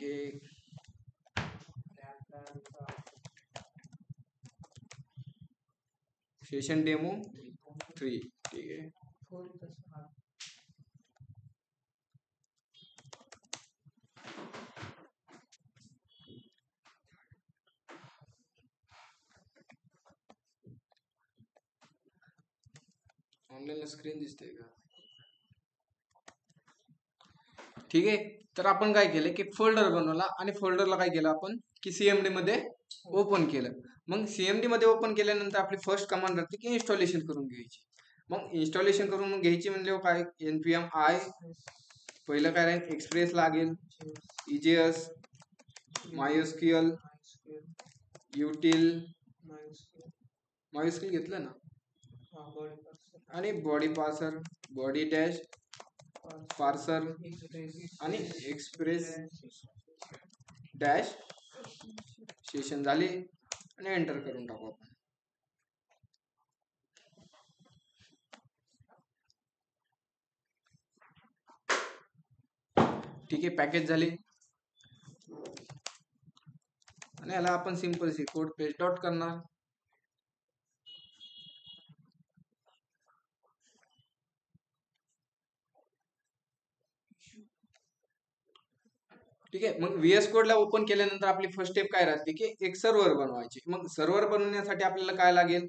Okay session demo 3 ठीक है। Online screen दिसते का? ठीक आहे। तर आपण काय केलं की फोल्डर बनवला आणि फोल्डरला काय केलं आपण की सीएमडी मध्ये ओपन केलं। मग सीएमडी मध्ये ओपन केल्यानंतर आपली फर्स्ट कमांड राहते की इन्स्टॉलेशन करून घ्यायची। मग इन्स्टॉलेशन करून घ्यायची म्हणजे काय npm i पहिलं काय राहील एक्सप्रेस लागेल, EJS, MySQL, util MySQL घेतलं ना, आणि body parser, body dash parser आणि एक्सप्रेस डॅश सेशन झाले आणि एंटर करून टाकू आपण। ठीक आहे, पॅकेज झाले आणि याला आपण simple C code paste out करणार। ठीक आहे, मग VS कोडला ओपन केल्यानंतर आपली फर्स्ट स्टेप काय राहते की एक सर्व्हर बनवायची। मग सर्व्हर बनवण्यासाठी आपल्याला काय लागेल,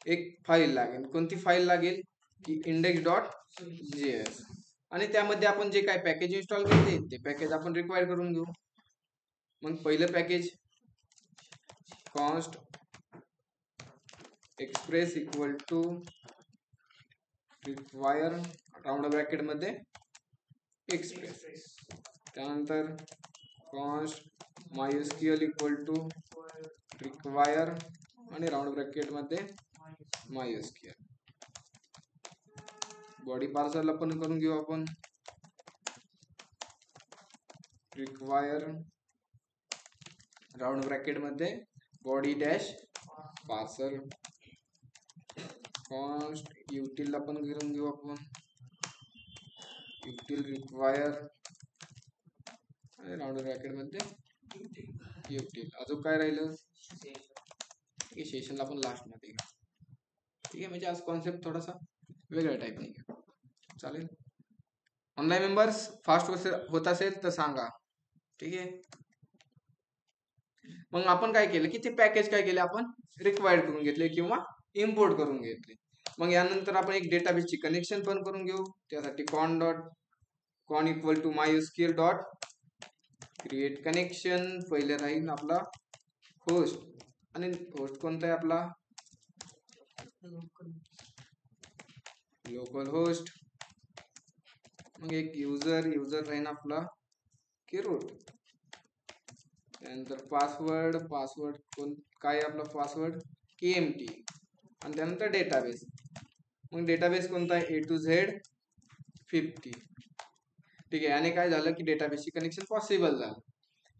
एक फाईल लागेल। कोणती फाईल लागेल की index.js, आणि त्यामध्ये आपण जे काय पॅकेज इन्स्टॉल केले ते पॅकेज आपण रिक्वायर करून घेऊ। मग पहिलं package const express equal to require round bracket मध्ये एक्सप्रेस, त्यानंतर const MySQL equal to require आणि राउंड ब्रॅकेट मध्ये MySQL। बॉडी पार्सरला पण करून घेऊ आपण रिक्वायर राउंड ब्रॅकेट मध्ये body dash parser. const util ला पण करून घेऊ आपण util रिक्वायर आणि राउंड ब्रॅकेट मध्ये util। अजून काय राहिलं की सेशनला पण लास्ट मध्ये घेऊ। ठीक आहे, म्हणजे आज कॉन्सेप्ट थोडासा वेगळ्या टाईपने घेऊ, चालेल। ऑनलाईन मेंबर्स फास्ट होत असेल तर सांगा, ठीक आहे। मग आपण काय केलं की ते पॅकेज काय केले आपण रिक्वायर्ड करून घेतले किंवा इम्पोर्ट करून घेतले। मग यानंतर आपण एक डेटाबेसची कनेक्शन पण करून घेऊ। त्यासाठी con equal to MySQL dot create connection. पहिले राहील आपला होस्ट, आणि होस्ट कोणता आहे आपला लोकल होस्ट। मग एक युजर राहील आपला की रूट, त्यानंतर पासवर्ड कोण काय आपला पासवर्ड की empty, आणि त्यानंतर डेटाबेस। मग डेटाबेस कोणता आहे A to Z 50। ठीक आहे, आणि काय झालं की डेटाबेसची कनेक्शन पॉसिबल झालं।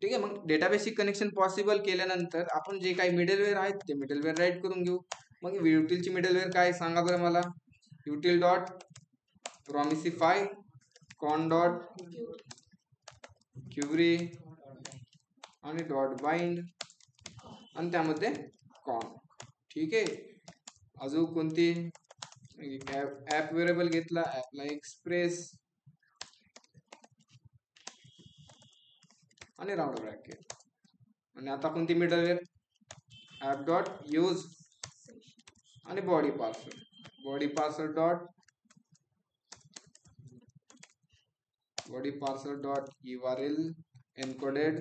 ठीक आहे, मग डेटाबेसची कनेक्शन पॉसिबल केल्यानंतर आपण जे काही मिडलवेअर आहेत ते मिडलवेअर राईट करून घेऊ। मग util ची मिडलवेअर काय सांगा बरं मला, util dot promisify con dot query आणि डॉट बाइंड आणि त्यामध्ये con। ठीक आहे, अजून कोणती ऍप व्हेरिएबल घेतला, ऍपला एक्सप्रेस आणि राउंड ब्रॅकेट, आणि आता कोणती मिडलवेअर ऍप डॉट यूज आणि body parser dot URL encoded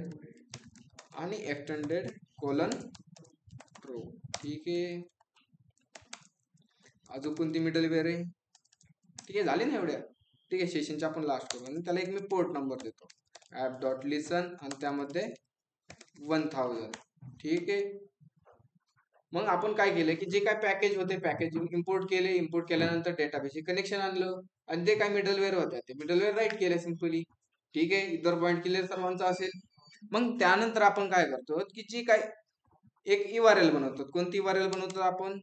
आणि एक्सटेंडेड कोलन ट्रू। ठीक आहे, अजून कोणती मिडलवेअर आहे, ठीक आहे झाले ना एवढ्या। ठीक आहे, सेशनच्या आपण लास्ट करू आणि त्याला एक मी पोर्ट नंबर देतो ऍप डॉट लिसन आणि त्यामध्ये 1000। ठीक आहे, मग आपण काय केलं की जे काय पॅकेज होते पॅकेज इम्पोर्ट केले, इम्पोर्ट केल्यानंतर डेटाबेसचे कनेक्शन आणलं आणि जे काय मिडलवेअर होते ते मिडलवेअर राईट केले सिंपली। ठीक आहे, इतर पॉइंट क्लिअर सर्वांचा असेल। मग त्यानंतर आपण काय करतो की जी काय एक URL बनवतो, कोणती URL बनवतो आपण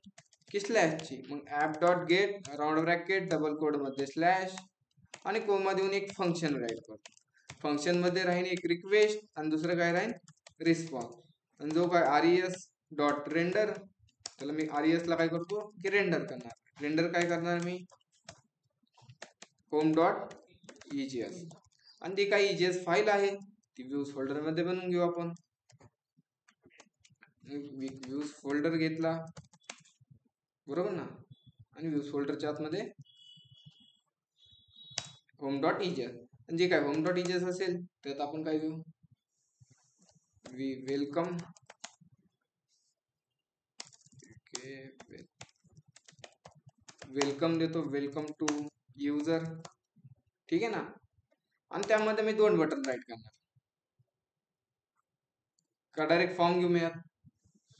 की स्लॅशची। मग app dot get round bracket double quote मध्ये स्लॅश आणि कोमा देऊन एक फंक्शन राईट करतो। फंक्शन मध्ये राहील एक रिक्वेस्ट आणि दुसरं काय राहील रिस्पॉन्स. आणि जो काय RES डॉट रेंडर, त्याला मी RES ला काय करतो की रेंडर करणार. रेंडर काय करणार मी होम डॉट EGS. आणि ती काही EGS फाईल आहे ती व्ह्यूज फोल्डर मध्ये बनवून घेऊ आपण. व्ह्यूज फोल्डर घेतला बरोबर ना, आणि व्ह्यूज फोल्डरच्या आतमध्ये होम डॉट EGS. आणि जे काय होम डॉट EGS असेल त्यात आपण काय घेऊ वेलकम वेलकम देतो, वेलकम टू युजर. ठीक आहे ना. आणि त्यामध्ये मी 2 बटन राईट करणार का डायरेक्ट फॉर्म घेऊ मी यात.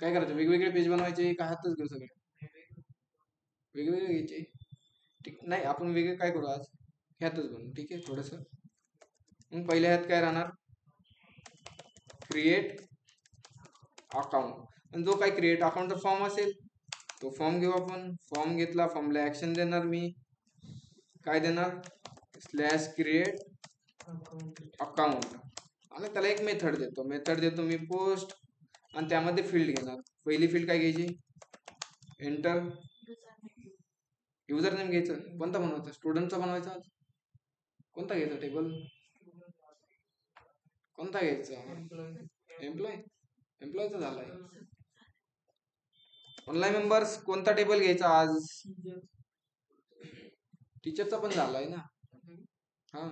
काय करायचं वेगवेगळे पेज बनवायचे का हातच घेऊ सगळे वेगवेगळे घ्यायचे. ठीक नाही आपण वेगळे काय करू आज ह्यातच बनवू. ठीक आहे थोडस. मग पहिल्या ह्यात काय राहणार क्रिएट अकाउंट. आणि जो काही क्रिएट अकाउंटचा फॉर्म असेल तो फॉर्म घेऊ आपण. फॉर्म घेतला, फॉर्मला ऍक्शन देणार मी काय देणार स्लॅश क्रिएट अकाउंट. आणि त्याला एक मेथड देतो मी पोस्ट. आणि त्यामध्ये फील्ड घेणार. पहिली फील्ड काय घ्यायची एंटर युजर नेम घ्यायचं. कोणता बनवायचा स्टुडंटचा बनवायचा. कोणता घ्यायचा टेबल कोणता घ्यायचा एम्प्लॉयचा झालाय. ऑनलाईन मेंबर्स कोणता टेबल घ्यायचा आज टीचरचा पण झालाय ना. हा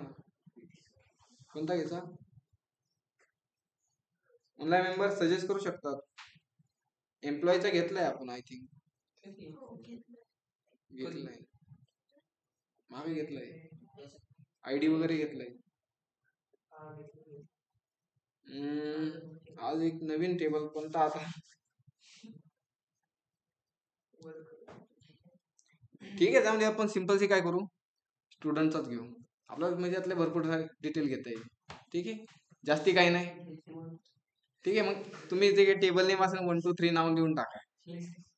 कोणता घ्यायचा ऑनलाईन मेंबर सजेस्ट करू शकतात. एम्प्लॉयचा घेतलाय आपण आय थिंक घेतलाय मागे घेतलाय आयडी वगैरे घेतलाय. आज एक नवीन टेबल कोणता आता ठीक आहे त्यामध्ये आपण सिंपल सी काय करू स्टुडंटचाच घेऊ. आपल्याला म्हणजे यातले भरपूर डिटेल घेता येईल. ठीक आहे जास्ती काही नाही. ठीक आहे मग तुम्ही जे टेबल नेम असेल 1 2 3 नाव देऊन टाका.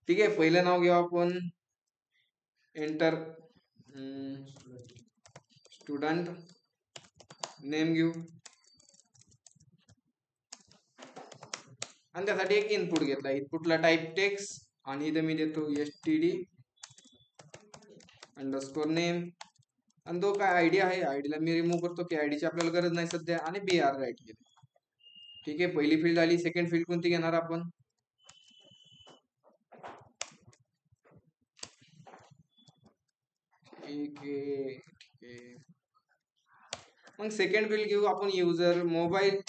ठीक आहे पहिलं नाव घेऊ आपण एंटर स्टुडंट नेम घेऊ. आणि त्यासाठी एक इनपुट घेतला. इनपुटला टाईप टेक्स्ट आणि इथे मी देतो std अंडरस्कोर नेम. आणि तो काय आयडी आहे आयडीला मी रिमूव्ह करतो की आयडीची आपल्याला गरज नाही सध्या. आणि BR राईट केलं. ठीक आहे पहिली फील्ड आली. सेकंड फील्ड कोणती घेणार आपण ठीक आहे. मग सेकंड फील्ड घेऊ आपण युजर मोबाईल.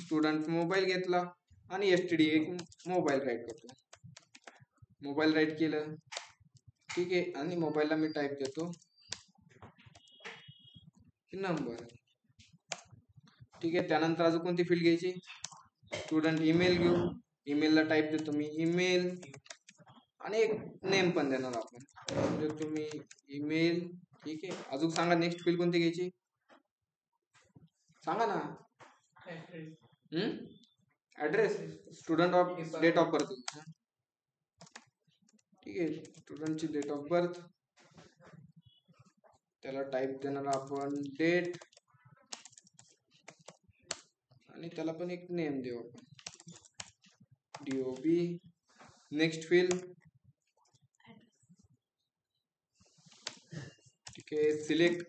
स्टुडंट मोबाईल घेतला आणि std एक मोबाईल राईट करतो. मोबाईल राईट केलं. ठीक आहे आणि मोबाईलला मी टाईप देतो नंबर. ठीक आहे त्यानंतर अजून कोणती फील्ड घ्यायची स्टुडंट ईमेल घेऊ. ईमेलला टाईप देतो मी ईमेल आणि एक नेम पण देणार आपण देतो मी ईमेल. ठीक आहे अजून सांगा नेक्स्ट फील्ड कोणती घ्यायची सांगा ना. Address student of date of birth. ठीक आहे स्टुडंटची डेट ऑफ बर्थ त्याला टाईप देणार आपण डेट आणि त्याला पण एक नेम देऊ आपण DOB. नेक्स्ट फील्ड ठीक आहे सिलेक्ट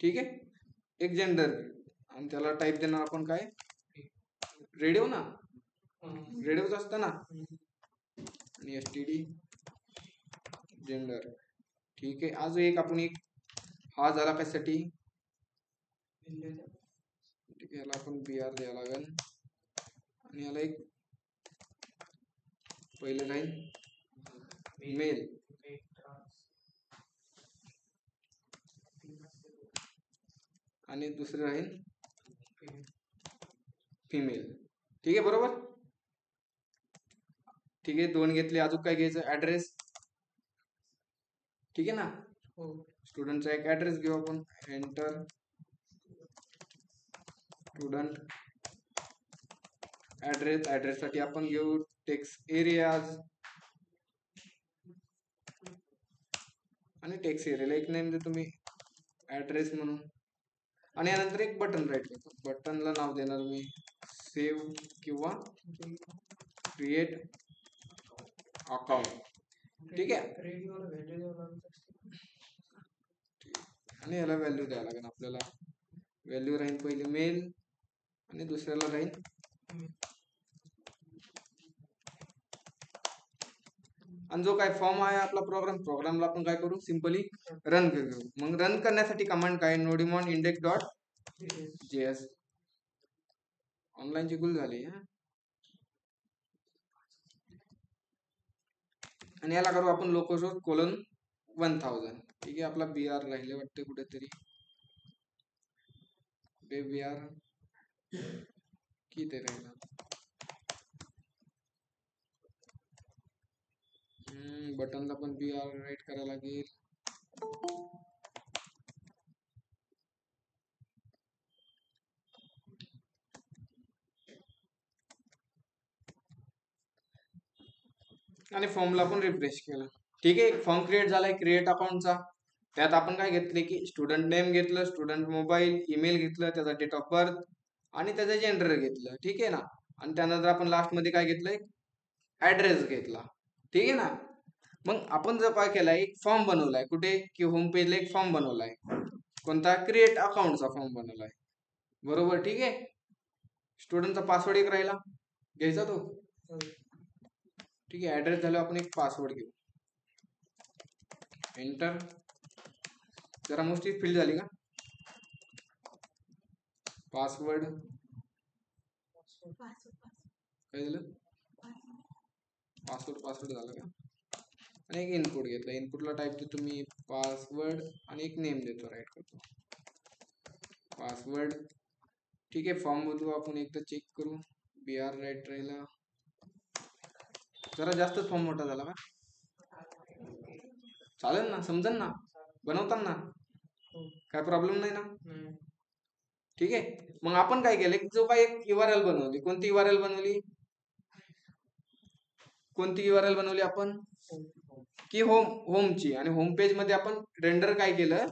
ठीक आहे एक जेंडर आणि त्याला टाईप देणार आपण काय रेडिओ ना रेडिओच असतं ना आणि STD जेंडर. ठीक आहे अजून एक आपण एक हा झाला कशासाठी ठीक आहे याला आपण BR द्यावं लागेल. आणि याला एक पहिलं राहील मेल आणि दुसरं राहील फिमेल. ठीक आहे बरोबर. ठीक आहे 2 घेतले. अजून काय घ्यायचं ऍड्रेस. ठीक आहे ना स्टुडंटचा एक ऍड्रेस घेऊ आपण एंटर स्टुडंट ऍड्रेस साठी आपण घेऊ टेक्स्ट एरियाज आणि टेक्स्ट एरियाला एक नेम देतो मी ऍड्रेस म्हणून. आणि यानंतर एक बटन राईट करतो. बटनला नाव देणार मी सेव्ह किंवा क्रिएट अकाउंट. ठीक आहे. आणि याला व्हॅल्यू द्यायला लागेल आपल्याला. व्हॅल्यू राहील पहिली मेल आणि दुसऱ्याला राहील. आणि जो काय फॉर्म आहे आपला प्रोग्रामला आपण काय करू, सिंपली रन करू. मग रन करण्यासाठी कमांड काय, नोडिमॉन इंडेक्स डॉट जेएस. ऑनलाईनची गुल झाली. आणि याला करू आपण लोकल कोलन 1000. ठीक आहे. आपला BR राहिले वाटते कुठेतरी. BR किती राहिला, बटनला पण BR राईट करायला लागेल. आणि फॉर्मला पण रिफ्रेश केलं. ठीक आहे. फॉर्म क्रिएट झालाय क्रिएट अकाउंटचा. त्यात आपण काय घेतले की स्टुडंट नेम घेतलं, स्टुडंट मोबाईल, ईमेल घेतलं, त्याचा डेट ऑफ बर्थ आणि त्याचं जेंडर घेतलं. ठीक आहे ना. आणि त्यानंतर आपण लास्ट मध्ये काय घेतलंय, ऍड्रेस घेतला. ठीक आहे ना. मग आपण जर काय केलाय, एक फॉर्म बनवलाय कुठे की होम पेजला एक फॉर्म बनवलाय. कोणता, क्रिएट अकाउंटचा फॉर्म बनवलाय. बरोबर. ठीक आहे. स्टुडंटचा पासवर्ड एक राहिला, घ्यायचा तो. ठीक आहे. ऍड्रेस झाला, आपण एक पासवर्ड घेऊ. एंटर. जरा मोठी फिल झाली का, पासवर्ड काय झालं, पासवर्ड झालं का. आणि एक इनपुट घेतला. इनपुटला टाईप देतो मी पासवर्ड आणि एक नेम देतो, राईट करतो पासवर्ड. ठीक आहे. फॉर्म बदलू आपण, एकदा चेक करू. BR राईट राहिला. जरा जास्त फॉर्म मोठा झाला का, चालेल ना, समजेल ना बनवताना, काय प्रॉब्लेम नाही ना. ठीक आहे. मग आपण काय केलं, जो काय एक URL बनवली. कोणती URL बनवली, आपण की होमची. आणि होम पेज मध्ये आपण रेंडर काय केलं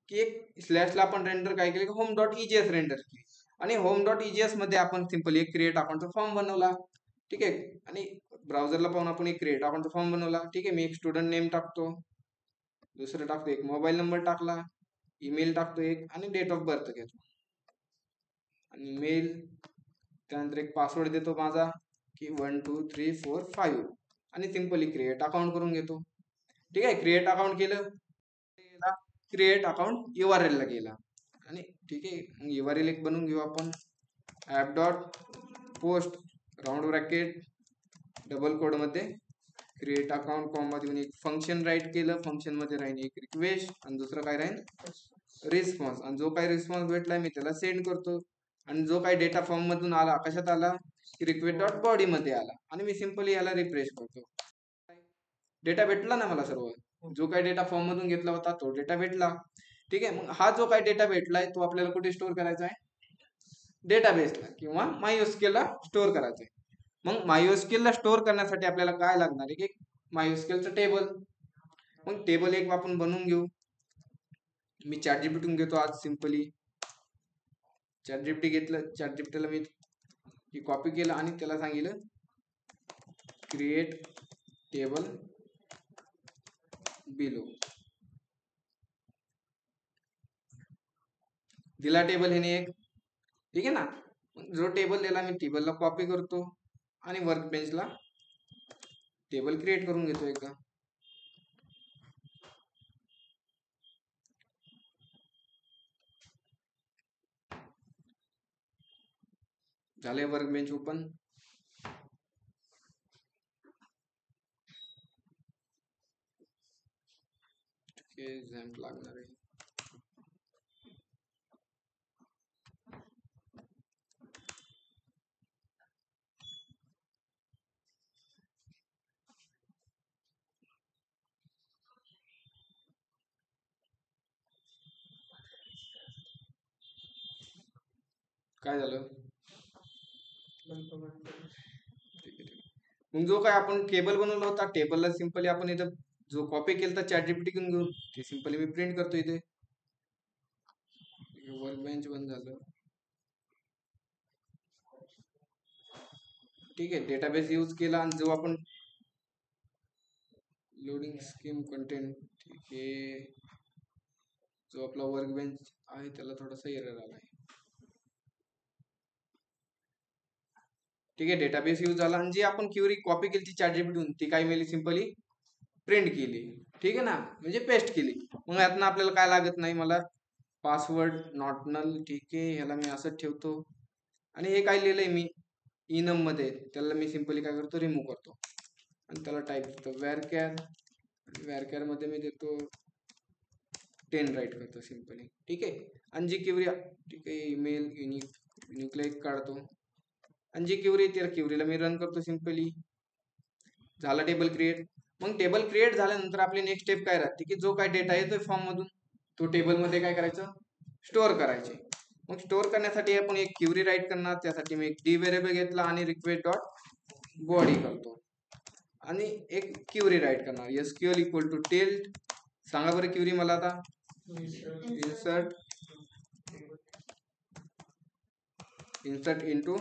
की एक स्लॅशला आपण रेंडर काय केलं की home.egs रेंडर केली. आणि home.egs मध्ये आपण सिंपली एक क्रिएट अकाउंटचा फॉर्म बनवला. ठीक आहे. आणि ब्राउझरला पाहून आपण एक क्रिएट अकाउंटचा फॉर्म बनवला. ठीक आहे. मी एक स्टुडंट नेम टाकतो, दुसरं टाकतो एक मोबाईल नंबर टाकला, ईमेल टाकतो एक, आणि डेट ऑफ बर्थ घेतो आणि मेल. त्यानंतर एक पासवर्ड देतो माझा की 1 2 3 4 5 आणि सिंपली क्रिएट अकाउंट करून घेतो. ठीक आहे. क्रिएट अकाउंट केलं, क्रिएट अकाउंट URL ला गेला. आणि ठीक आहे. URL एक बनवून घेऊ आपण. App dot post round bracket double quote मध्ये क्रिएट अकाउंट कॉमा देऊन एक फंक्शन राईट केलं. फंक्शन मध्ये राहील एक रिक्वेस्ट आणि दुसरं काय राहील रिस्पॉन्स. आणि जो काही रिस्पॉन्स भेटलाय मी त्याला सेंड करतो. आणि जो काही डेटा फॉर्म मधून आला, कशात आला की रिक्वेस्ट डॉट बॉडी मध्ये आला. आणि मी सिंपली याला रिफ्रेश करतो. डेटा भेटला ना मला सर्व. जो काही डेटा फॉर्म मधून घेतला होता तो डेटा भेटला. ठीक आहे. मग हा जो काही डेटा भेटलाय तो आपल्याला कुठे स्टोअर करायचा आहे, डेटाबेसला किंवा MySQL स्टोअर करायचा आहे. मग MySQL स्टोअर करण्यासाठी आपल्याला काय लागणार आहे की MySQLचं टेबल. मग टेबल एक आपण बनवून घेऊ. मी ChatGPT घेतो आज. सिंपली ChatGPT घेतलं. ChatGPTला मी कॉपी केलं आणि त्याला सांगितलं क्रिएट टेबल बिलो. दिला टेबल हे एक. ठीक आहे ना. जो टेबल दिला मी टेबलला कॉपी करतो आणि वर्क बेंचला टेबल क्रिएट करून घेतो एकदा. झाले वर्क बेंच ओपन. एक्झाम्पल लागणार आहे. काय झालं, मग जो काय आपण टेबल बनवला होता टेबलला सिंपली आपण इथं जो कॉपी केला चॅट जीपीटी घेऊन ते सिंपली मी प्रिंट करतो इथे. वर्क बेंच बंद झालं. ठीक आहे, डेटाबेस यूज केला आणि जो आपण लोडिंग स्कीम कंटेंट, ठीक आहे, जो आपला वर्क बेंच आहे त्याला थोडासा एरर आलाय. ठीक आहे, डेटाबेस यूज झाला आणि जी आपण क्वेरी कॉपी केली चॅट जीपीटीतून ती काय मिळाली सिंपली प्रिंट केली. ठीक आहे ना, म्हणजे पेस्ट केली. मग यातनं आपल्याला काय लागत नाही, मला पासवर्ड नॉट नल. ठीक आहे, ह्याला मी असंच ठेवतो आणि हे काय लिहिलंय मी इनम मध्ये त्याला मी सिंपली काय करतो रिमूव्ह करतो आणि त्याला टाईप करतो वॅरकॅर मध्ये मी देतो 10 राईट करतो सिंपली. ठीक आहे, आणि जी क्वेरी, ठीक आहे, ईमेल युनिकला एक काढतो आणि जी क्वेरी त्या क्वेरीला मी रन करतो सिंपली. झाला टेबल क्रिएट. मग टेबल क्रिएट झाल्यानंतर आपली नेक्स्ट स्टेप काय राहते की जो काय डेटा येतोय फॉर्म मधून तो टेबल मध्ये काय करायचं, स्टोअर करायचे. मग स्टोअर करण्यासाठी आपण एक क्वेरी राईट करणार. त्यासाठी मी एक डी व्हेरिएबल घेतला आणि रिक्वेस्ट डॉट बॉडी करतो आणि एक क्वेरी राईट करणार एसक्यूएल इक्वल टू टिल्ट. सांगा बरं क्वेरी मला आता, इन्सर्ट इनटू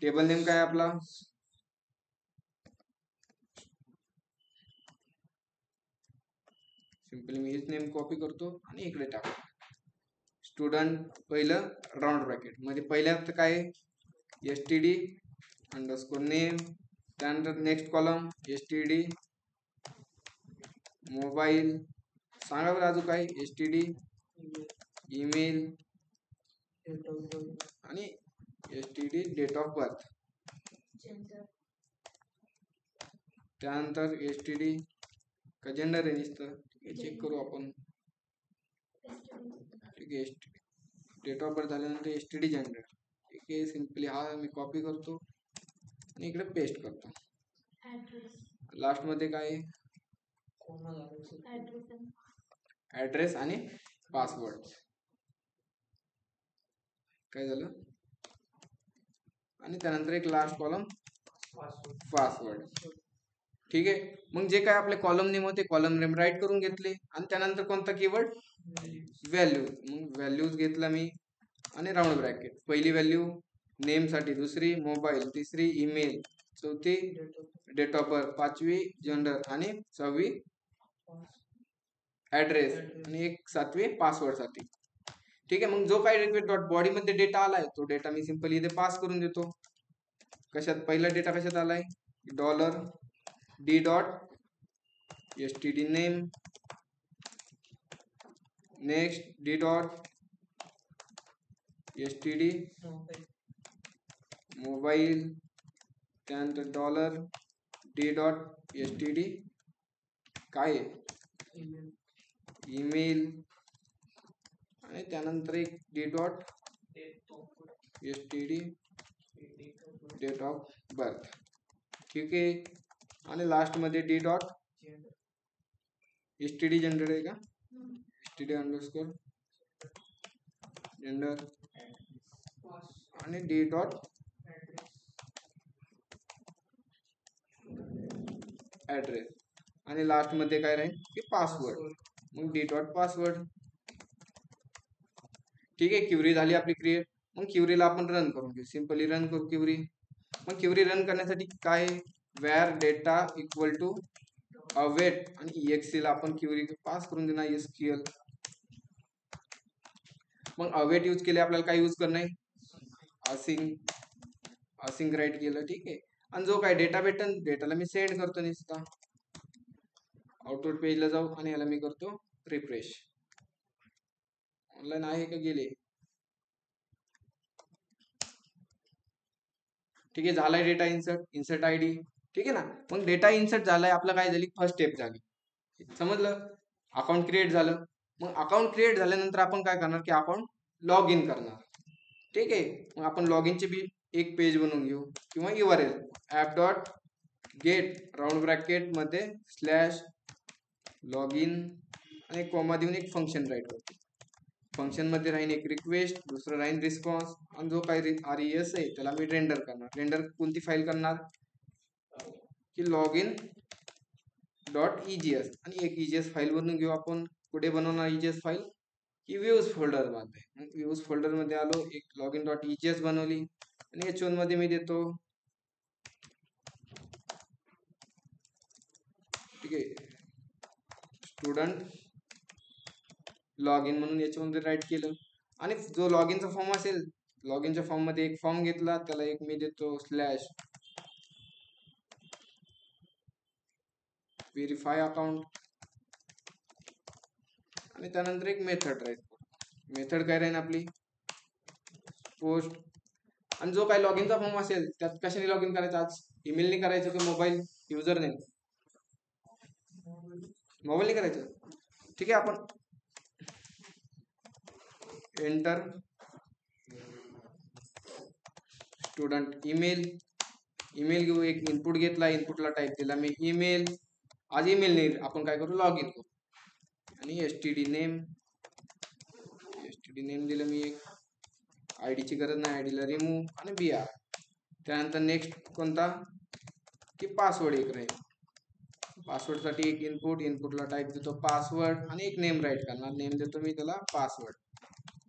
टेबल नेम काय आपला सिंपली मी हेच नेम कॉपी करतो आणि इकडे टाकतो. स्टुडंट पहिलं राऊंड ब्रॅकेट मध्ये पहिल्यात काय std अंडरस्कोर नेम, त्यानंतर नेक्स्ट कॉलम std मोबाईल, सांगा बरं अजून काय std ईमेल आणि std डेट ऑफ बर्थ, त्यानंतर std का जेंडर आहे नुसतं चेक करू आपण. ठीक आहे, डेट ऑफ बर्थ झाल्यानंतर std जेंडर. ठीक आहे, सिंपली हा मी कॉपी करतो आणि इकडे पेस्ट करतो. लास्ट मध्ये काय ऍड्रेस आणि पासवर्ड. काय झालं आणि त्यानंतर एक लास्ट कॉलम पासवर्ड. ठीक आहे, मग जे काय आपले कॉलम नेम होते कॉलम नेम राईट करून घेतले आणि त्यानंतर कोणता कीवर्ड व्हॅल्यूज. मग व्हॅल्यूज घेतला मी आणि राऊंड ब्रॅकेट, पहिली व्हॅल्यू नेम साठी, दुसरी मोबाईल, तिसरी ईमेल, चौथी डेट ऑफ बर्थ, पाचवी जेंडर आणि सहावी ऍड्रेस आणि एक सातवी पासवर्ड साठी. ठीक आहे, मग जो काही रिक्वेस्ट डॉट बॉडी मध्ये डेटा आलाय तो डेटा मी सिंपली इथे पास करून देतो. कशात पहिला डेटा कशात आलाय dollar D dot std name, next D dot std mobile, त्यानंतर डॉलर डी डॉट std काय ईमेल आणि त्यानंतर एक D dot std date of birth. ठीक आहे, आणि लास्ट मध्ये डी डॉट std जेंडर आहे का std अंडरस्कोर जेंडर आणि डी डॉट ऍड्रेस आणि लास्ट मध्ये काय राहील की पासवर्ड. मग डी डॉट पासवर्ड. ठीक आहे, क्वेरी झाली आपली क्रिएट. मग क्वेरीला आपण रन करून घेऊ, सिंपली रन करू क्वेरी. मग क्वेरी रन करण्यासाठी काय var data equal to await आणि exe ला आपण क्वेरी पास करून देणार एसक्यूएल. मग अवेट यूज केले आपल्याला काय यूज करणार आहे असिंग राईट केलं. ठीक आहे, आणि जो काय डेटा भेटेल डेटाला मी सेंड करतो नुसता. आउटपुट पेजला जाऊ आणि याला मी करतो रिफ्रेश. ऑनलाईन आहे का गेले. ठीक आहे, झालाय डेटा इन्सर्ट आयडी. ठीक आहे ना, मग डेटा इन्सर्ट झालाय आपला, काय झाली फर्स्ट स्टेप झाली. समजलं, अकाउंट क्रिएट झालं. मग अकाउंट क्रिएट झाल्यानंतर आपण काय करणार की अकाउंट लॉग इन करणार. ठीक आहे, मग आपण लॉग इनचे बी एक पेज बनवून घेऊ किंवा URL app dot gate round bracket मध्ये स्लॅश लॉग इन आणि कॉमा देऊन एक फंक्शन राईट करतो. फंक्शन मध्ये राहील एक रिक्वेस्ट, दुसरं राहील रिस्पॉन्स आणि जो काही RES आहे त्याला मी रेंडर करणार. रेंडर कोणती फाईल करणार की लॉग इन .egs आणि एक EGS फाईल बनवून घेऊ आपण. कुठे बनवणार EGS फाईल की व्ह्यूज फोल्डर मध्ये. व्ह्यूज फोल्डर मध्ये आलो, एक login.egs बनवली आणि H1 मध्ये मी देतो, ठीक आहे, स्टुडंट लॉग इन म्हणून याच्यामध्ये राईट केलं. आणि जो लॉग इनचा फॉर्म असेल, लॉग इनच्या फॉर्म मध्ये एक फॉर्म घेतला, त्याला एक मी देतो स्लॅश व्हेरीफाय अकाउंट आणि त्यानंतर एक मेथड राहील. मेथड काय राहील आपली पोस्ट. आणि जो काही लॉग इनचा फॉर्म असेल त्यात कशाने लॉग इन करायचं, आज ईमेलने करायचं की मोबाईल युजर नेम, मोबाईलने करायचं, ठीक आहे. आपण एंटर स्टुडंट ईमेल, ईमेल घेऊ, एक इनपुट घेतला, इनपुटला टाईप दिला मी ईमेल. आज ईमेल नाही, आपण काय करू लॉग इन करू. आणि एसटीडी नेम दिलं मी, एक आयडीची गरज नाही, आयडीला रिमूव्ह आणि BR. त्यानंतर नेक्स्ट कोणता की पासवर्ड एक राहील. पासवर्ड साठी एक इनपुट, इनपुटला टाईप देतो पासवर्ड आणि एक नेम राईट करणार, नेम देतो मी त्याला पासवर्ड.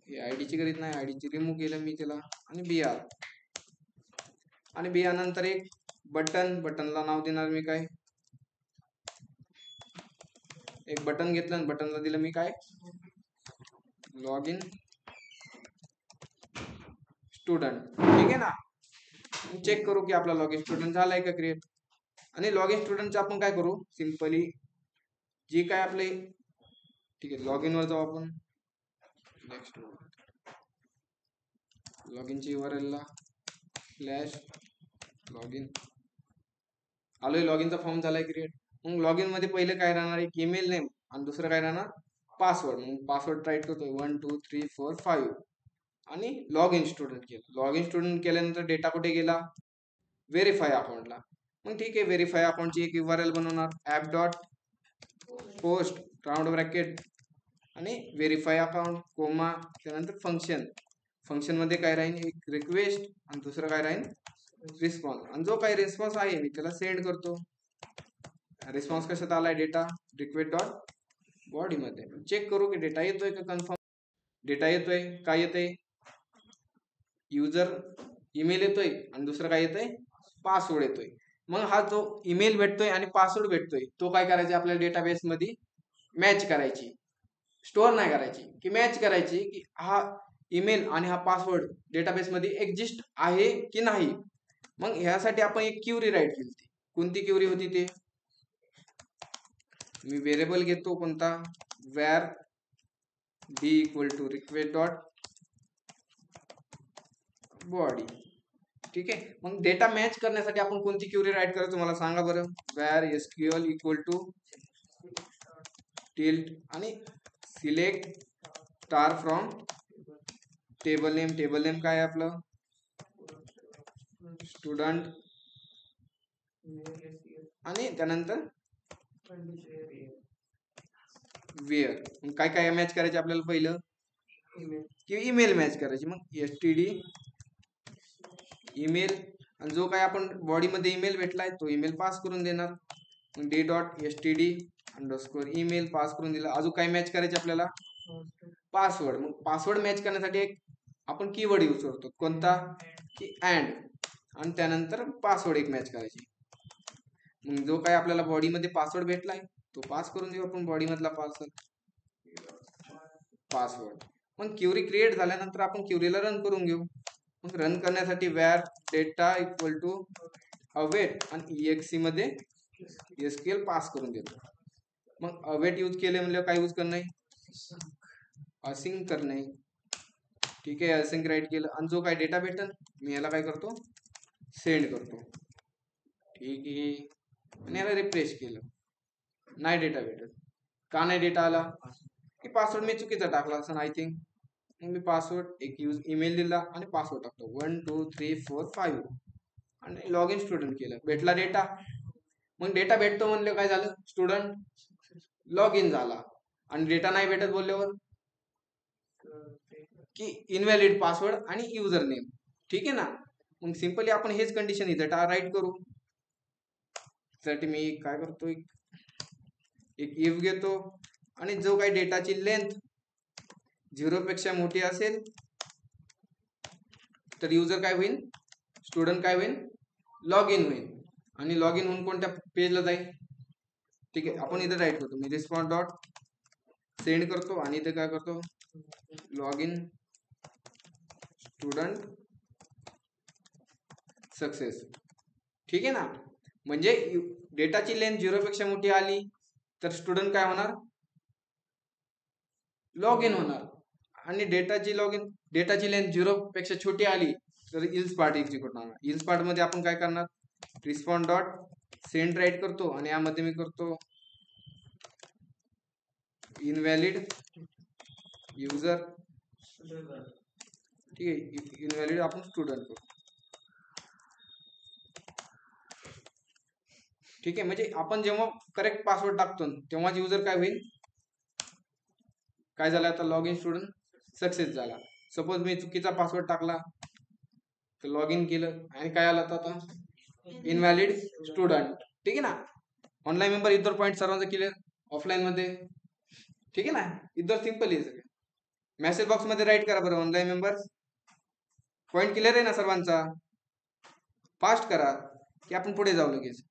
हे आयडीची गरज नाही, आयडीची रिमूव्ह केलं मी त्याला आणि BR. आणि BR नंतर एक बटन, बटनला नाव देणार मी काय, एक बटन घेतलं आणि बटनला दिलं मी काय लॉग इन स्टुडंट, ठीक आहे ना. चेक करू की आपला लॉग इन स्टुडंट झालाय का क्रिएट. आणि लॉग इन स्टुडंटचं आपण काय करू, सिंपली जी काय आपले, ठीक आहे, लॉग इन वर जाऊ आपण. नेक्स्ट लॉग इनची URL ला स्लॅश लॉग इन आलोय, लॉग इनचा फॉर्म झालाय क्रिएट. मग लॉग इन मध्ये पहिले काय राहणार, एक ईमेल नेम आणि दुसरं काय राहणार पासवर्ड. मग पासवर्ड टाईप करतोय 1 2 3 4 5 आणि लॉग इन स्टुडंट केलं. लॉग इन स्टुडंट केल्यानंतर डेटा कुठे गेला, व्हेरीफाय अकाउंटला. मग ठीक आहे, व्हेरीफाय अकाउंटची एक URL बनवणार app dot post round bracket आणि व्हेरीफाय अकाउंट कोमा, त्यानंतर फंक्शन. फंक्शन मध्ये काय राहील, एक रिक्वेस्ट आणि दुसरं काय राहील रिस्पॉन्स. आणि जो काही रिस्पॉन्स आहे मी त्याला सेंड करतो. रिस्पॉन्स कशात आलाय, डेटा रिक्वेस्ट डॉट बॉडी मध्ये. चेक करू की डेटा येतोय का, कन्फर्म डेटा येतोय. काय येतोय, युजर ईमेल येतोय आणि दुसरं काय येतोय पासवर्ड येतोय. मग हा जो ईमेल भेटतोय आणि पासवर्ड भेटतोय तो काय करायचे, आपल्याला डेटाबेस मध्ये मॅच करायची, स्टोअर नाही करायची, की मॅच करायची की हा ईमेल आणि हा पासवर्ड डेटाबेस मध्ये एक्झिस्ट आहे की नाही. मग ह्यासाठी आपण एक क्युरी राईट केली. कोणती क्युरी होती ते, मी व्हेरिएबल घेतो कोणता var d equal to request dot body, ठीक आहे. मग डेटा मॅच करण्यासाठी आपण कोणती क्युरी राईट करायचं मला सांगा बरं. var SQL equal to tilt आणि select star from table name. Table name काय आहे आपलं स्टुडंट आणि त्यानंतर वेअर. काय काय मॅच करायचे आपल्याला, पहिलं की ईमेल मॅच करायची. मग STD ईमेल आणि जो काय आपण बॉडी मध्ये ईमेल भेटलाय तो ईमेल पास करून देणार. मग d.std_ ईमेल पास करून दिला. अजून काय मॅच करायचे आपल्याला पासवर्ड. मग पासवर्ड मॅच करण्यासाठी एक आपण कीवर्ड यूज करतो कोणता की अँड आणि त्यानंतर पासवर्ड एक मॅच करायची. मग जो काय आपल्याला बॉडी मध्ये पासवर्ड भेटलाय तो पास करून देऊ आपण बॉडी मधला पासवर्ड. मग क्युरी क्रिएट झाल्यानंतर आपण क्युरीला रन करून घेऊ. मग रन करण्यासाठी var data equal to await आणि exe मध्ये SQL पास करून देतो. मग अवेट यूज केले म्हणजे काय यूज करणे, असिंक करणे, ठीक आहे. असिंक राईट केलं आणि जो काय डेटा भेटेल मी याला काय करतो सेंड करतो, ठीक आहे. आणि याला रिफ्रेश केलं, नाही डेटा भेटत. का नाही डेटा आला की पासवर्ड मी चुकीचा टाकला असं आय थिंक. मग मी पासवर्ड एक ईमेल दिला आणि पासवर्ड टाकतो 1 2 3 4 5 आणि लॉग इन स्टुडंट केलं, भेटला डेटा. मग डेटा भेटतो म्हणलं काय झालं, स्टुडंट लॉग इन झाला. आणि डेटा नाही भेटत बोलल्यावर की इनव्हॅलिड पासवर्ड आणि युजर नेम, ठीक आहे ना. मग सिंपली आपण हेच कंडिशन इथं राईट करू. त्यासाठी मी काय करतो, एक इफ घेतो आणि जो काही डेटाची लेंथ 0 पेक्षा मोठी असेल तर युजर काय होईल, स्टुडंट काय होईल, लॉग इन होईल आणि लॉग इन होऊन कोणत्या पेजला जाईल. ठीक आहे, आपण इथे राईट करतो, मी रिस्पॉन्स डॉट सेंड करतो आणि इथे काय करतो, लॉग इन स्टुडंट सक्सेस. ठीक आहे ना, म्हणजे डेटाची लेंथ 0 पेक्षा मोठी आली तर स्टुडंट काय होणार, लॉग इन होणार. आणि डेटाची लेंथ 0 पेक्षा छोटी आली तर इल्स पार्ट एक्झिक्यूट होणार. इल्स पार्ट मध्ये आपण काय करणार, रिस्पॉन्स डॉट सेंड राईट करतो आणि यामध्ये मी करतो इनव्हॅलिड युजर. ठीक आहे, इनव्हॅलिड आपण स्टुडंट करतो. ठीक आहे, म्हणजे आपण जेव्हा करेक्ट पासवर्ड टाकतो तेव्हा युजर काय होईल, काय झालं आता, लॉग इन स्टुडंट सक्सेस झाला. सपोज मी चुकीचा पासवर्ड टाकला तर लॉग इन केलं आणि काय आलं आता, इनव्हॅलिड स्टुडंट. ठीक आहे ना, ऑनलाईन मेंबर इतर पॉईंट सर्वांचं क्लिअर, ऑफलाईन मध्ये. ठीक आहे ना, इतर सिंपल आहे सगळं. मेसेज बॉक्स मध्ये राईट करा बरं, ऑनलाईन मेंबर्स पॉईंट क्लिअर आहे ना सर्वांचा, फास्ट करा की आपण पुढे जाऊ लगेच.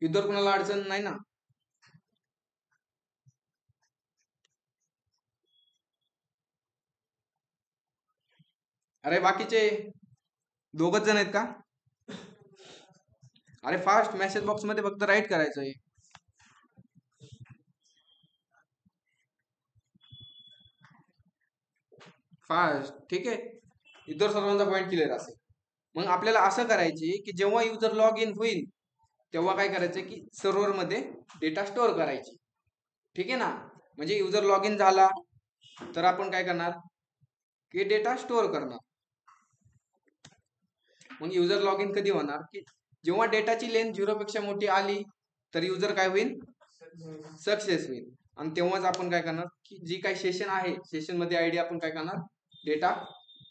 इतर कुणाला अडचण नाही ना. अरे बाकीचे दोघच जण आहेत का, अरे फास्ट मेसेज बॉक्स मध्ये फक्त राईट करायचं आहे. फास्ट. ठीक आहे, इतर सर्वांचा पॉईंट क्लिअर असेल. मग आपल्याला असं करायचे की जेव्हा युजर लॉग इन होईल तेव्हा काय करायचं की सर्व्हर मध्ये डेटा स्टोअर करायची. ठीक आहे ना, म्हणजे युजर लॉग इन झाला तर आपण काय करणार की डेटा स्टोअर करणार. मग युजर लॉग इन कधी होणार की जेव्हा डेटाची लेंथ 0 पेक्षा मोठी आली तर युजर काय होईल, सक्सेस होईल. आणि तेव्हाच आपण काय करणार की जी काही सेशन आहे सेशन मध्ये आयडी आपण काय करणार, डेटा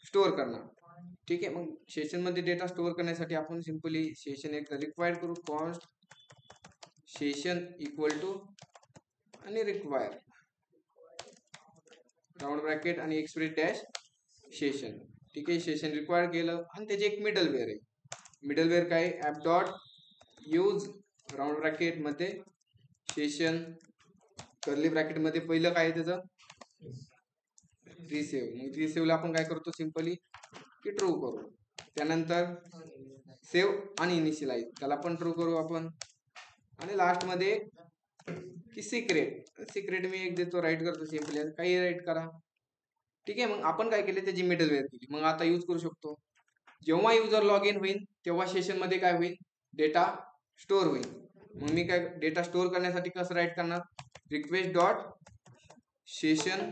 स्टोअर करणार. ठीक आहे, मग सेशन मध्ये डेटा स्टोअर करण्यासाठी आपण सिंपली सेशन एक रिक्वायर्ड करू, कॉन्स्ट सेशन इक्वल टू आणि रिक्वायर राउंड ब्रॅकेट आणि एक्सप्रेस डॅश सेशन. ठीक आहे, सेशन रिक्वायर केलं आणि त्याचे एक मिडलवेअर आहे. मिडलवेअर काय, app dot use round bracket मध्ये सेशन कर्ली ब्रॅकेट मध्ये पहिलं काय आहे त्याचं, रिसेव्ह. मग रिसेव्हला आपण काय करतो सिंपली की ट्रू करू. त्यानंतर सेव्ह आणि इनिशियलाइज त्याला पण ट्रू करू आपण. आणि लास्ट मध्ये की सिक्रेट मी एक देतो, राईट करतो सिंपली, काही राईट करा. ठीक आहे, मग आपण काय केले, त्याची मिडलवेअर केली. मग आता यूज करू शकतो. जेव्हा युजर लॉग इन होईल तेव्हा सेशन मध्ये काय होईल, डेटा स्टोअर होईल. मग मी काय डेटा स्टोअर करण्यासाठी कसं राईट करणार, रिक्वेस्ट डॉट सेशन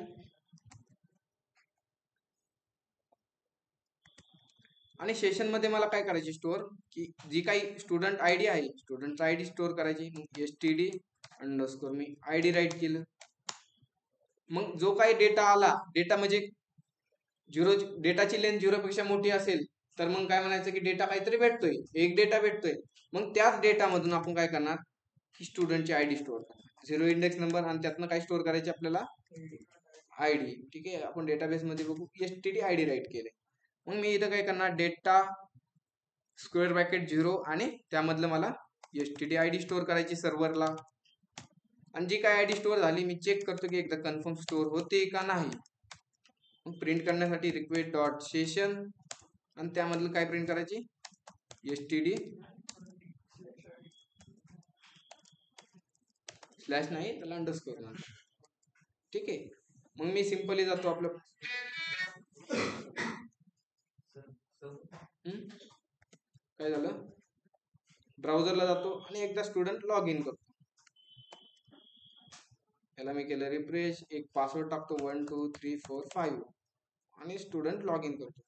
आणि सेशन मध्ये मला काय करायची स्टोअर की जी काही स्टुडंट आयडी आहे स्टुडंट आयडी स्टोअर करायची. मग std अंडरस्कोर मी आयडी राईट केलं. मग जो काही डेटा आला, डेटा म्हणजे डेटाची लेंथ 0 पेक्षा मोठी असेल तर मग काय म्हणायचं की डेटा काहीतरी भेटतोय, एक डेटा भेटतोय. मग त्याच डेटा मधून आपण काय करणार की स्टुडंटची आयडी स्टोअर करणार, 0 इंडेक्स नंबर आणि त्यातनं काय स्टोअर करायचे आपल्याला, आयडी. ठीक आहे, आपण डेटाबेस मध्ये बघू, std आयडी राईट केले. मग मी इथं काय करणार, डेटा स्क्वेअर ब्रॅकेट 0 आणि त्यामधलं मला std आयडी स्टोअर करायची सर्व्हरला. आणि जी काय आयडी स्टोअर झाली मी चेक करतो की एकदा कन्फर्म स्टोअर होते का नाही. मग प्रिंट करण्यासाठी रिक्वेस्ट डॉट सेशन आणि त्यामधलं काय प्रिंट करायची, std स्लॅश नाही त्याला अंडरस्कोर ना. ठीक आहे, मग मी सिंपली जातो आपलं काय झालं, ब्राउझरला जातो आणि एकदा स्टुडंट लॉग इन करतो. याला मी केलं रिफ्रेश, एक पासवर्ड टाकतो 1 2 3 4 5 आणि स्टुडंट लॉग इन करतो.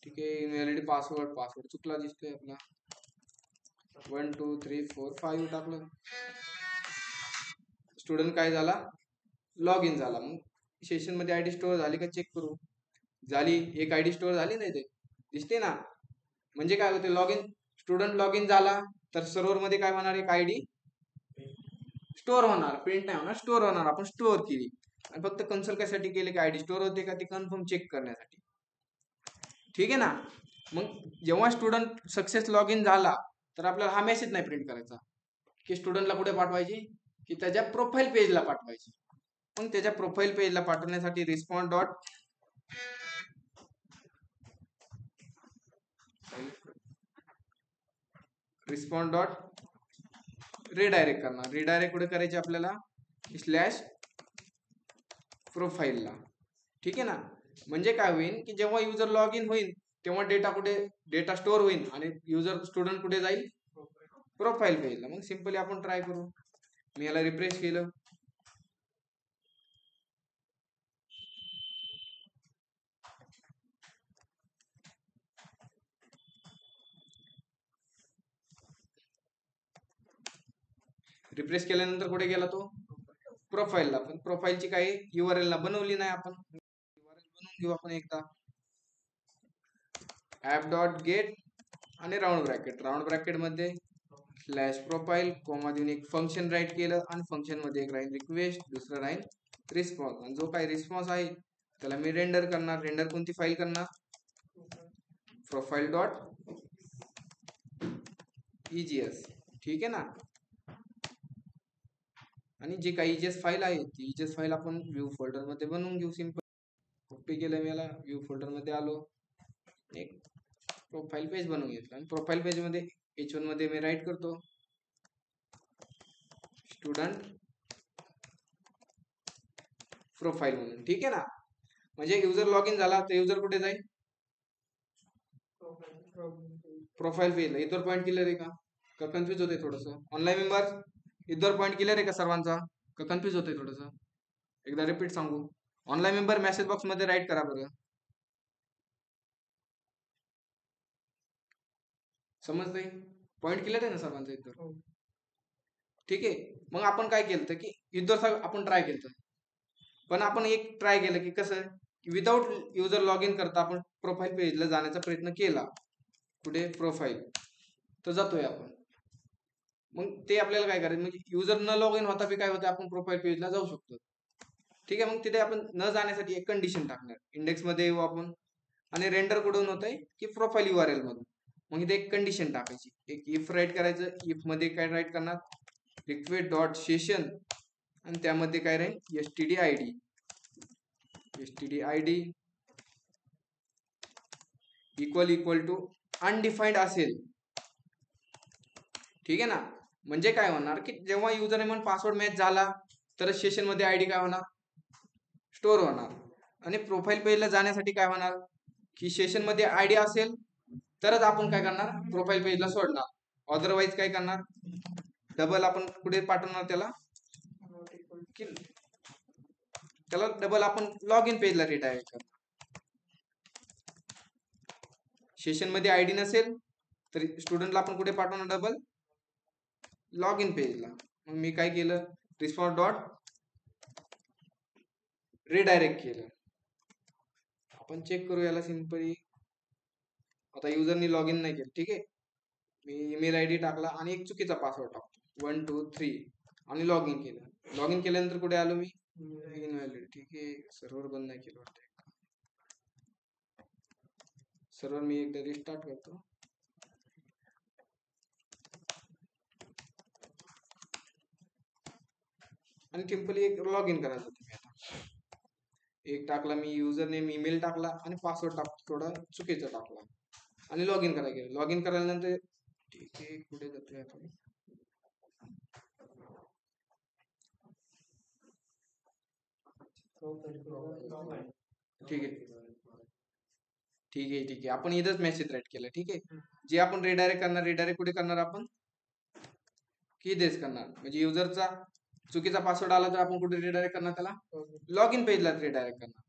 ठीक आहे, इनव्हॅलिड पासवर्ड चुकला दिसतोय आपला, 1 2 3 4 5 टाकलं. स्टुडंट काय झाला, लॉग इन झाला. मग सेशन मध्ये आयडी स्टोअर झाली का चेक करू, झाली, एक आयडी स्टोअर झाली नाही ते दिसते ना. म्हणजे काय होते, log in student log in झाला तर सर्व्हर मध्ये काय होणार, एक आयडी स्टोअर होणार, प्रिंट नाही होणार, स्टोअर होणार. आपण स्टोअर केली आणि फक्त कन्सोल कशासाठी केले की आयडी स्टोअर होते का ते कन्फर्म चेक करण्यासाठी. ठीक आहे ना. मग जेव्हा स्टुडंट सक्सेस लॉग इन झाला तर आपल्याला हा मेसेज नाही प्रिंट करायचा की स्टुडंटला कुठे पाठवायची, की त्याच्या प्रोफाईल पेजला पाठवायची. मग त्याच्या प्रोफाईल पेजला पाठवण्यासाठी रिस्पॉन्स डॉट रिडायरेक्ट करणार. रिडायरेक्ट कुठे करायचे आपल्याला, स्लॅश प्रोफाईलला. ठीक आहे ना. म्हणजे काय होईल की जेव्हा युजर लॉग इन होईल तेव्हा डेटा स्टोअर होईल आणि युजर स्टुडंट कुठे जाईल, प्रोफाईल पेजला. मग सिंपली आपण ट्राय करू. मी याला रिफ्रेश केलं, रिफ्रेश केल्यानंतर कुठे गेला तो, प्रोफाईलला. पण प्रोफाईलची काही URL ला बनवली नाही आपण. URL बनवून घेऊ आपण एकदा. ऍप डॉट गेट आणि राऊंड ब्रॅकेट मध्ये स्लॅश प्रोफाईल कोमा देऊन एक फंक्शन राईट केलं आणि फंक्शन मध्ये एक राहील रिक्वेस्ट, दुसरं राहील रिस्पॉन्स. आणि जो काही रिस्पॉन्स आहे त्याला मी रेंडर करणार. रेंडर कोणती फाईल करणार, प्रोफाईल डॉट EGS. ठीक आहे ना. आणि जी काही EGS फाईल आहे ती EGS फाईल आपण व्ह्यू फोल्डर मध्ये बनवून घेऊ. सिंपल कॉपी केलं मी, याला व्ह्यू फोल्डर मध्ये आलो, एक प्रोफाईल पेज बनवून घेतलं आणि प्रोफाईल पेज मध्ये H1 मध्ये मी राईट करतो स्टुडंट प्रोफाईल म्हणून. ठीक आहे ना. म्हणजे युजर लॉग इन झाला तर युजर कुठे जाईल, प्रोफाईल पेजला. इथवर पॉईंट क्लिअर आहे का कन्फ्युज होते थोडस. ऑनलाईन मेंबर इथवर पॉईंट क्लिअर आहे का सर्वांचा, का कन्फ्युज होते थोडस. एकदा रिपीट सांगू. ऑनलाईन मेंबर मेसेज बॉक्स मध्ये राईट करा बरं. समजतंय, पॉईंट क्लिअर आहे ना सर्वांचा इथवर. ठीक आहे. मग आपण काय केलं की इथवर आपण ट्राय केलं, पण आपण एक ट्राय केलं की कसं विदाउट युजर लॉग इन करता आपण प्रोफाईल पेजला जाण्याचा प्रयत्न केला. कुठे, प्रोफाईल, तर जातोय आपण. मग ते आपल्याला काय करायचं, म्हणजे युजर न लॉग इन होता बी काय होतं, आपण प्रोफाईल पेजला जाऊ शकतो. ठीक आहे. मग तिथे आपण न जाण्यासाठी एक कंडिशन टाकणार. इंडेक्स मध्ये येऊ आपण आणि रेंडर कुठून होत आहे की प्रोफाईल URL मधून. मग इथे एक कंडिशन टाकायची, एक इफ राईट करायचं. इफ मध्ये काय राईट करणार, रिक्वेस्ट डॉट सेशन आणि त्यामध्ये काय राहील std id equal to undefined असेल. ठीक आहे ना. म्हणजे काय होणार की जेव्हा युजर नेम आणि पासवर्ड मॅच झाला तर सेशन मध्ये आयडी काय होणार, स्टोअर होणार. आणि प्रोफाईल पेजला जाण्यासाठी काय होणार की सेशन मध्ये आयडी असेल तरच आपण काय करणार, प्रोफाईल पेजला सोडणार. अदरवाईज काय करणार, डबल आपण कुठे पाठवणार त्याला, की त्याला डबल आपण लॉग इन पेजला रिडायरेक्ट करणार. सेशन मध्ये आयडी नसेल तर स्टुडंटला आपण कुठे पाठवणार, डबल लॉग इन पेजला. मग मी काय केलं, रिस्पॉन्स डॉट रिडायरेक्ट केलं. आपण चेक करू याला सिंपली. आता युजरनी लॉग इन नाही केलं. ठीक आहे. मी ईमेल ID टाकला आणि एक चुकीचा पासवर्ड टाकतो 1 2 3 आणि लॉग इन केलं. लॉग इन केल्यानंतर कुठे आलो मी, इनव्हॅलिड. ठीक आहे. सर्व्हर बंद नाही केलं वाटतं. सर्व्हर मी एकदा रिस्टार्ट करतो. आणि सिंपली एक लॉग इन करायचं तुम्ही. आता एक टाकला मी युजर नेम, ईमेल टाकला आणि पासवर्ड थोडा चुकीचा टाकला आणि लॉग इन करायला गेलो. लॉग इन करायल्यानंतर ठीक आहे, कुठे जातोय आपण, ठीक आहे ठीक आहे आपण इथंच मेसेज राईट केला. ठीक आहे. जे आपण रिडायरेक्ट करणार, रिडायरेक्ट कुठे करणार आपण, की इथेच करणार. म्हणजे युजरचा चुकीचा पासवर्ड आला तर आपण कुठे रिडायरेक्ट करणार, त्याला लॉग इन पेजला रिडायरेक्ट करणार.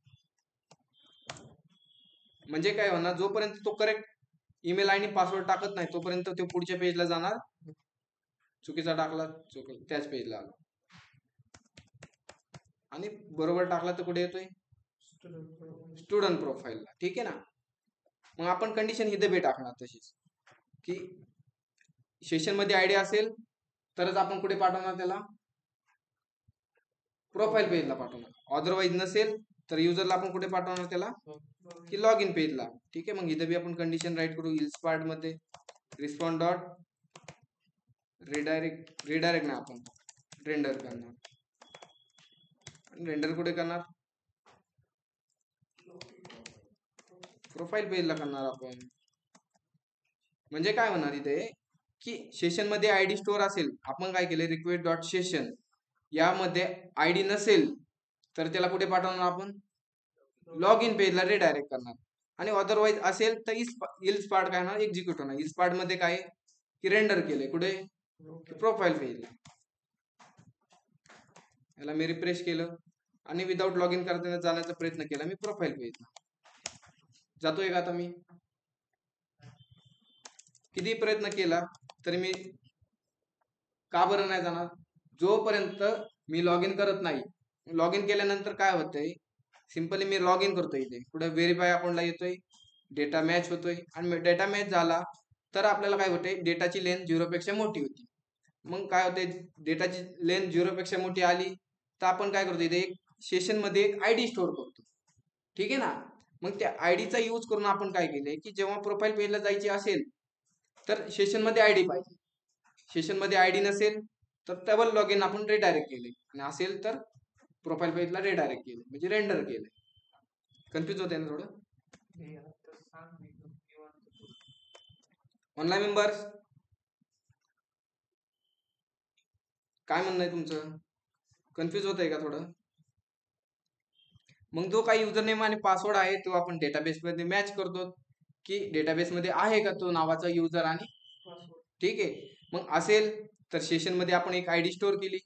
म्हणजे काय होणार, जोपर्यंत तो करेक्ट ईमेल ID पासवर्ड टाकत नाही तोपर्यंत तो पुढच्या पेजला जाणार. चुकीचा टाकला त्याच पेजला आला आणि बरोबर टाकला तर कुठे येतोय, स्टुडंट प्रोफाईलला. ठीक आहे ना. मग आपण कंडिशन इथे बी टाकणार तशीच, की सेशन मध्ये आयडी असेल तरच आपण कुठे पाठवणार त्याला, प्रोफाईल पेजला पाठवणार. अदरवाईज नसेल तर युजरला आपण कुठे पाठवणार त्याला, की लॉग इन पेजला. ठीक आहे, मग इथं बी आपण कंडिशन राईट करू इल्स पार्ट मध्ये रिस्पॉन्ड डॉट रिडायरेक्ट नाही आपण रेंडर करणार. रेंडर कुठे करणार, प्रोफाईल पेजला करणार आपण. म्हणजे काय होणार इथे की सेशन मध्ये आयडी स्टोअर असेल, आपण काय केले रिक्वेस्ट डॉट सेशन यामध्ये आयडी नसेल तर त्याला कुठे पाठवणार आपण, लॉग इन पेजला रिडायरेक्ट करणार. आणि अदरवाईज असेल तर इल्स पार्ट काय होणार, एक्झिक्यूट होणार. इल्स पार्ट मध्ये काय की रेंडर केले कुठे, प्रोफाईल पेजला. याला मी रिफ्रेश केलं आणि विदाउट लॉग इन करताना जाण्याचा प्रयत्न केला मी प्रोफाईल पेजला. जातोय का आता मी, किती प्रयत्न केला तरी मी का बरं नाही जाणार, जोपर्यंत मी लॉग इन करत नाही. लॉग इन केल्यानंतर काय होतंय, सिंपली मी लॉग इन करतोय इथे पुढे व्हेरीफाय अकाउंटला येतोय, डेटा मॅच होतोय. आणि डेटा मॅच झाला तर आपल्याला काय होते, डेटाची लेंथ 0 पेक्षा मोठी होती. मग काय होते, डेटाची लेंथ 0 पेक्षा मोठी आली तर आपण काय करतो इथे एक सेशन मध्ये एक आयडी स्टोअर करतो. ठीक आहे ना. मग त्या आयडीचा यूज करून आपण काय केले की जेव्हा प्रोफाईल पेजला जायची असेल तर सेशन मध्ये आयडी पाहिजे. सेशन मध्ये आयडी नसेल तर डबल लॉग इन आपण रिडायरेक्ट केले, आणि असेल तर प्रोफाईल पेजला रिडायरेक्ट केले, म्हणजे रेंडर केले. कन्फ्युज होते ना थोडं. ऑनलाईन मेंबर्स काय म्हणणं आहे तुमचं, कन्फ्युज होत आहे का थोडं. मग जो काही युजर नेम आणि पासवर्ड आहे तो आपण डेटाबेस मध्ये मॅच करतो की डेटाबेस मध्ये आहे का तो नावाचा युजर आणि ठीक आहे. मग असेल तर सेशन मध्ये आपण एक आयडी स्टोअर केली,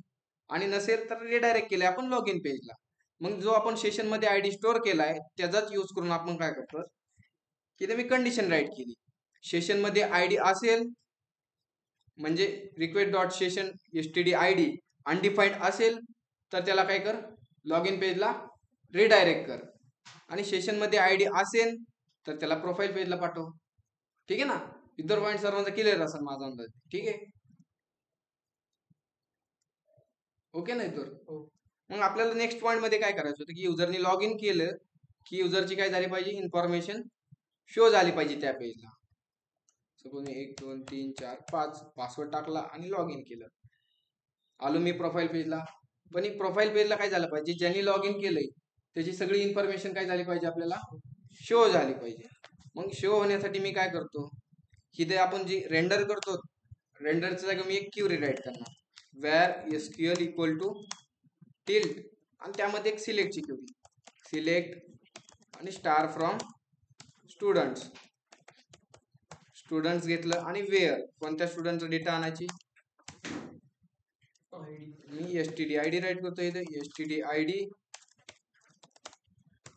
आणि नसेल तर रिडायरेक्ट केले आपण लॉग इन पेजला. मग जो आपण सेशन मध्ये आयडी स्टोअर केलाय त्याचाच यूज करून आपण काय करतो की मी कंडिशन राईट केली. सेशन मध्ये आयडी असेल म्हणजे request dot session STD ID undefined असेल तर त्याला काय कर, लॉग इन पेजला रिडायरेक्ट कर. आणि सेशन मध्ये आयडी असेल तर त्याला प्रोफाईल पेजला पाठव. ठीक आहे ना. इतर पॉईंट सर्वांचा क्लिअर असेल माझा अंदाज. ठीक आहे, ओके नाही तर मग आपल्याला नेक्स्ट पॉईंट मध्ये काय करायचं होतं की युजरने लॉग इन केलं की युजरची काय झाली पाहिजे, इन्फॉर्मेशन शो झाली पाहिजे त्या पेजला. सपोज 1 2 3 4 5 पासवर्ड टाकला आणि लॉग इन केलं, आलो मी प्रोफाईल पेजला. पण प्रोफाईल पेजला काय झालं पाहिजे, ज्यांनी लॉग इन केलंय त्याची सगळी इन्फॉर्मेशन काय झाली पाहिजे, आपल्याला शो झाली पाहिजे. मग शो होण्यासाठी मी काय करतो, इथे आपण जी रेंडर करतो रेंडरच्या जागी मी एक क्युरी राईट करणार, where SQL equal to tilt, आणि त्यामध्ये एक सिलेक्टची क्युरी, सिलेक्ट आणि स्टार फ्रॉम स्टुडंट्स घेतलं, आणि वेअर कोणत्या स्टुडंटचा डेटा आणायची, मी एसटीडी आयडी राईट करतो इथे, एसटीडी आयडी.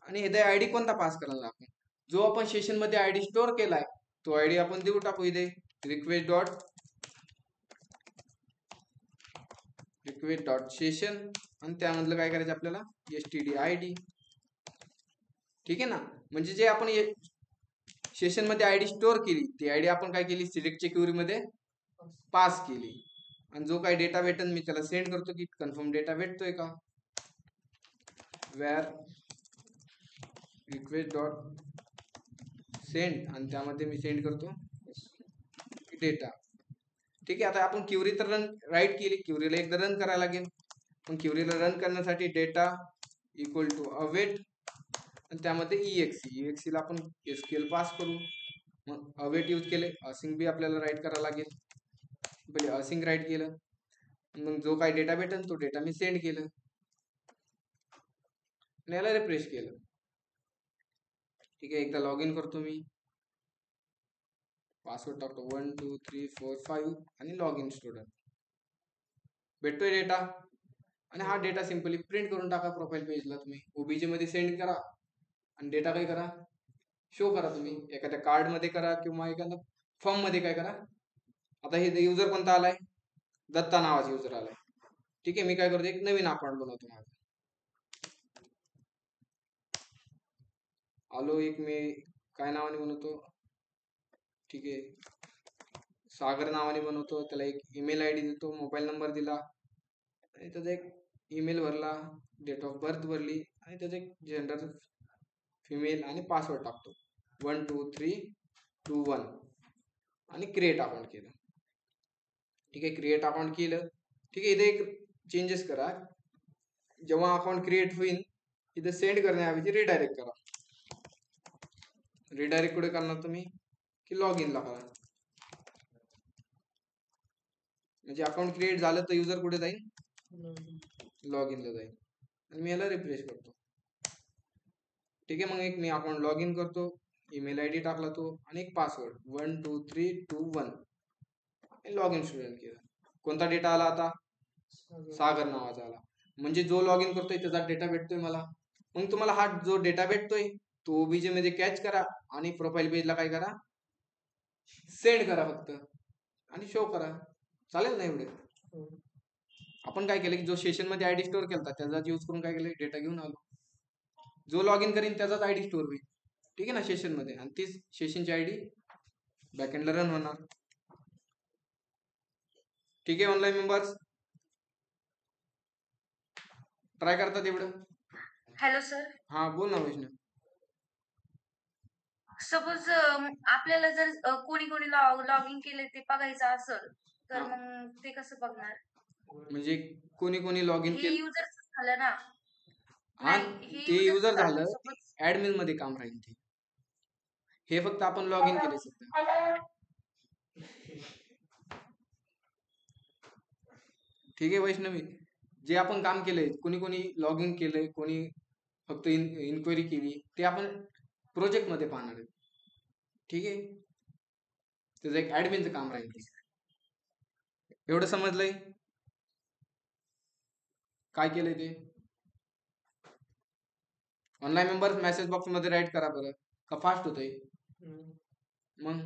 आणि इथे आयडी कोणता पास करणार आपण, जो आपण सेशन मध्ये आयडी स्टोअर केलाय तो आयडी आपण देऊ टाकू इथे रिक्वेस्ट डॉट सेशन, आणि त्यामधलं काय करायचं आपल्याला एसटीडी आयडी. ठीक आहे ना. म्हणजे जे आपण सेशन मध्ये आयडी स्टोअर केली ती आयडी आपण काय केली, सिलेक्टच्या क्युरी मध्ये पास केली. आणि जो काही डेटा भेटेल मी त्याला सेंड करतो की कन्फर्म डेटा भेटतोय का, where रिक्वेस्ट डॉट सेंड, आणि त्यामध्ये मी सेंड करतो डेटा. ठीक आहे. आता आपण क्युरी तर रन राईट केली, क्युरीला एकदा रन करायला लागेल. पण क्युरीला रन करण्यासाठी डेटा इक्वल टू अवेट, आणि त्यामध्ये EXE ला आपण SQL पास करू. मग अवेट यूज केले, असिंग बी आपल्याला राईट करायला लागेल. पहिले असिंग राईट केलं, मग जो काही डेटा भेटेल तो डेटा मी सेंड केलं, आणि याला रिफ्रेश केलं. ठीक आहे. एकदा लॉग इन करतो मी, पासवर्ड टाकतो 1 2 3 4 5 आणि लॉग इन स्टुडंट, भेटतोय डेटा. आणि हा डेटा सिंपली प्रिंट करून टाका प्रोफाईल पेजला. तुम्ही ओबीजे मध्ये सेंड करा आणि डेटा काय करा, शो करा. तुम्ही एखाद्या कार्ड मध्ये करा किंवा एखाद्या फॉर्म मध्ये काय करा. आता हे युजर कोणता आलाय, दत्ता नावाचा युजर आलाय. ठीक आहे. मी काय करतो, एक नवीन अकाउंट बनवतो माझं. आलो एक मी काय नावाने बनवतो, ठीक आहे, सागर नावाने बनवतो. त्याला एक ईमेल आयडी देतो, मोबाईल नंबर दिला, आणि त्याचा एक ईमेल भरला, डेट ऑफ बर्थ भरली आणि त्याचे जेंडर फिमेल आणि पासवर्ड टाकतो 12321 आणि क्रिएट अकाउंट केलं. ठीक आहे, क्रिएट अकाउंट केलं. ठीक आहे, इथे एक चेंजेस करा. जेव्हा अकाउंट क्रिएट होईल इथे सेंड करण्याऐवजी रिडायरेक्ट करा. रिडायरेक्ट कुठे करणार तुम्ही की लॉग इनला करा. म्हणजे अकाउंट क्रिएट झालं तर युजर कुठे जाईल, लॉग इनला जाईल. आणि मी याला रिफ्रेश करतो. ठीक आहे, मग एक मी अकाउंट लॉग इन करतो, ईमेल आय डी टाकला तो आणि एक पासवर्ड 12321 लॉग इन स्टुडंट केलं. कोणता डेटा आला आता, सागर नावाचा आला. म्हणजे जो लॉग इन करतोय त्याचा डेटा भेटतोय मला. मग तुम्हाला हा जो डेटा भेटतोय तो ओबीजे मध्ये कॅच करा आणि प्रोफाईल पेजला काय करा, सेंड करा फक्त आणि शो करा. चालेल ना एवढे. आपण काय केलं की जो सेशन मध्ये आयडी स्टोअर केला त्याचाच यूज करून काय केलं, डेटा घेऊन आलो. जो लॉग इन करीन त्याचाच आयडी स्टोअर होईल. ठीक आहे ना, सेशन मध्ये. आणि तीच सेशनची आयडी बॅकएंडला रन होणार. ठीक आहे ऑनलाईन मेंबर्स, ट्राय करतात एवढं. Hello sir. हा बोल ना वैष्णव. सपोज आपल्याला जर कोणी कोणी लॉग इन केले ते बघायचं असेल तर मग ते कसं बघणार? म्हणजे कोणी कोणी लॉग इन हे केलं, युजर झालं ना. हा नाही, ते हे युजर झालं, सपोज ऍडमिन मध्ये काम राहील ते. हे फक्त आपण लॉग इन केले सध्या. ठीक आहे वैष्णवी, जे आपण काम केलंय, कोणी कोणी लॉग इन केलंय, कोणी फक्त इन्क्वायरी केली, ते आपण प्रोजेक्ट मध्ये पाहणार आहे. ठीक आहे, त्याचं एक ऍडमिनचं काम राहील ते. एवढं समजलंय काय केलंय ते? ऑनलाईन मेंबर्स मेसेज बॉक्स मध्ये राईट करा बरं, का फास्ट होतंय? मग